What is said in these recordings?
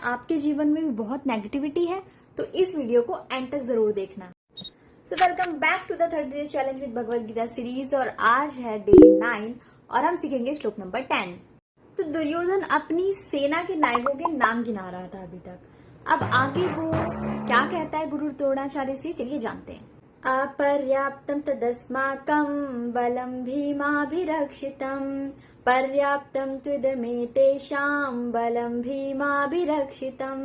आपके जीवन में भी बहुत नेगेटिविटी है तो इस वीडियो को एंड तक जरूर देखना। So welcome back to the 30 day challenge with Bhagavad Gita series और आज है डे 9 और हम सीखेंगे श्लोक नंबर 10। तो दुर्योधन अपनी सेना के नायकों के नाम गिना रहा था अभी तक। अब आगे वो क्या कहता है गुरु द्रोणाचार्य से, चलिए जानते हैं। अपर्याप्तं तदस्माकं बलं भीमाभिरक्षितं पर्याप्तं त्विदमेतेषां बलं भीमाभिरक्षितं।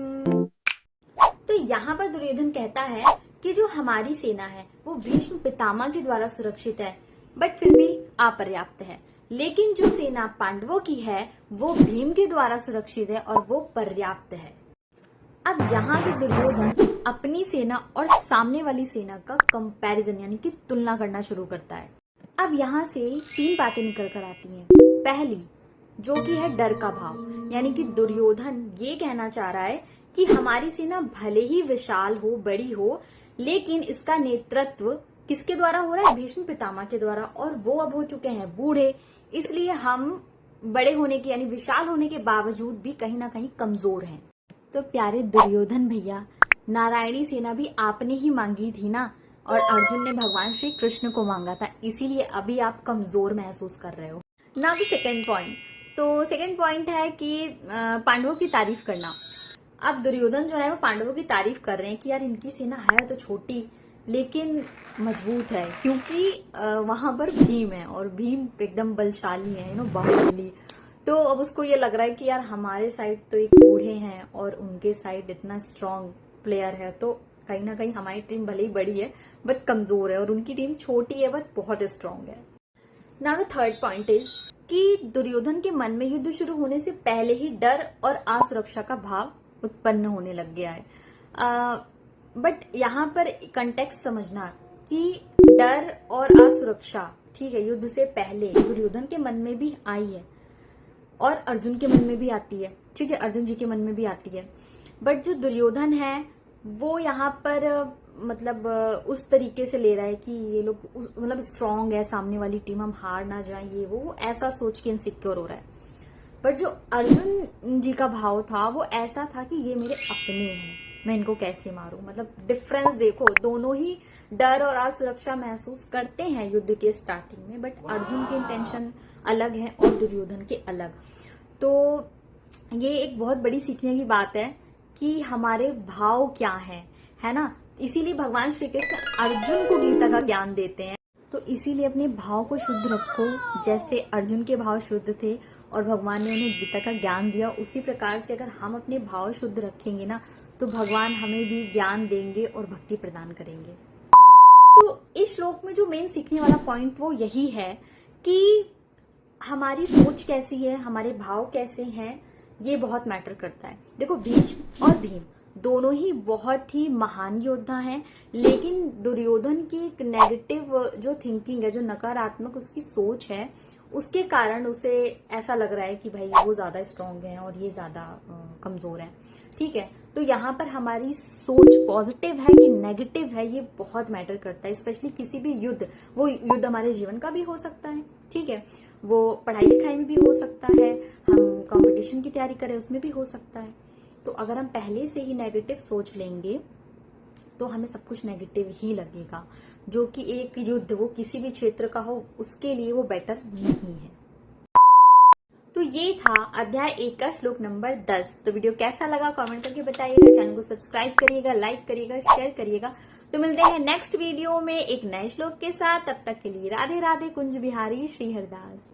तो यहाँ पर दुर्योधन कहता है कि जो हमारी सेना है वो भीष्म पितामह के द्वारा सुरक्षित है बट फिर भी अपर्याप्त है, लेकिन जो सेना पांडवों की है वो भीम के द्वारा सुरक्षित है और वो पर्याप्त है। अब यहाँ से दुर्योधन अपनी सेना और सामने वाली सेना का कंपैरिजन यानी कि तुलना करना शुरू करता है। अब यहाँ से 3 बातें निकल कर आती हैं। पहली जो कि है डर का भाव, यानी कि दुर्योधन ये कहना चाह रहा है कि हमारी सेना भले ही विशाल हो, बड़ी हो, लेकिन इसका नेतृत्व किसके द्वारा हो रहा है? भीष्म पितामह के द्वारा, और वो अब हो चुके हैं बूढ़े, इसलिए हम बड़े होने के यानी विशाल होने के बावजूद भी कहीं ना कहीं कमजोर हैं। तो प्यारे दुर्योधन भैया, नारायणी सेना भी आपने ही मांगी थी ना, और अर्जुन ने भगवान श्री कृष्ण को मांगा था, इसीलिए अभी आप कमजोर महसूस कर रहे हो ना। भी सेकेंड पॉइंट, तो सेकेंड पॉइंट है कि पांडवों की तारीफ करना। अब दुर्योधन जो है वो पांडवों की तारीफ कर रहे हैं कि यार इनकी सेना है तो छोटी लेकिन मजबूत है, क्योंकि वहां पर भीम है और भीम एकदम बलशाली है, बाहुबली। तो अब उसको ये लग रहा है कि यार हमारे साइड तो एक बूढ़े हैं और उनके साइड इतना स्ट्रांग प्लेयर है, तो कहीं ना कहीं हमारी टीम भले ही बड़ी है बट कमजोर है और उनकी टीम छोटी है बट बहुत स्ट्रांग है। Now the third point is कि दुर्योधन के मन में युद्ध शुरू होने से पहले ही डर और असुरक्षा का भाव उत्पन्न होने लग गया है। बट यहाँ पर कंटेक्स्ट समझना कि डर और असुरक्षा, ठीक है, युद्ध से पहले दुर्योधन के मन में भी आई है और अर्जुन के मन में भी आती है, ठीक है, अर्जुन जी के मन में भी आती है। बट जो दुर्योधन है वो यहाँ पर मतलब उस तरीके से ले रहा है कि ये लोग मतलब स्ट्रांग है, सामने वाली टीम, हम हार ना जाए, ये वो ऐसा सोच के इनसिक्योर हो रहा है। बट जो अर्जुन जी का भाव था वो ऐसा था कि ये मेरे अपने हैं, मैं इनको कैसे मारूं। मतलब डिफरेंस देखो, दोनों ही डर और असुरक्षा महसूस करते हैं युद्ध के स्टार्टिंग में, बट अर्जुन की इंटेंशन अलग है और दुर्योधन के अलग। तो ये एक बहुत बड़ी सीखने की बात है कि हमारे भाव क्या है ना। इसीलिए भगवान श्री कृष्ण अर्जुन को गीता का ज्ञान देते हैं। तो इसीलिए अपने भाव को शुद्ध रखो, जैसे अर्जुन के भाव शुद्ध थे और भगवान ने उन्हें गीता का ज्ञान दिया, उसी प्रकार से अगर हम अपने भाव शुद्ध रखेंगे ना तो भगवान हमें भी ज्ञान देंगे और भक्ति प्रदान करेंगे। तो इस श्लोक में जो मेन सीखने वाला पॉइंट वो यही है कि हमारी सोच कैसी है, हमारे भाव कैसे हैं, ये बहुत मैटर करता है। देखो, भीष्म और भीम दोनों ही बहुत ही महान योद्धा हैं, लेकिन दुर्योधन की एक नेगेटिव जो थिंकिंग है, जो नकारात्मक उसकी सोच है, उसके कारण उसे ऐसा लग रहा है कि भाई वो ज्यादा स्ट्रांग है और ये ज्यादा कमजोर है, ठीक है। तो यहाँ पर हमारी सोच पॉजिटिव है कि नेगेटिव है, ये बहुत मैटर करता है। स्पेशली किसी भी युद्ध, वो युद्ध हमारे जीवन का भी हो सकता है, ठीक है, वो पढ़ाई लिखाई में भी हो सकता है, हम कंपटीशन की तैयारी करें उसमें भी हो सकता है। तो अगर हम पहले से ही नेगेटिव सोच लेंगे तो हमें सब कुछ नेगेटिव ही लगेगा, जो कि एक युद्ध वो किसी भी क्षेत्र का हो उसके लिए वो बेटर नहीं है। तो ये था अध्याय 1 का श्लोक नंबर 10। तो वीडियो कैसा लगा कमेंट करके बताइएगा, चैनल को सब्सक्राइब करिएगा, लाइक करिएगा, शेयर करिएगा। तो मिलते हैं नेक्स्ट वीडियो में एक नए श्लोक के साथ। तब तक के लिए राधे राधे, कुंज बिहारी श्री हरदास।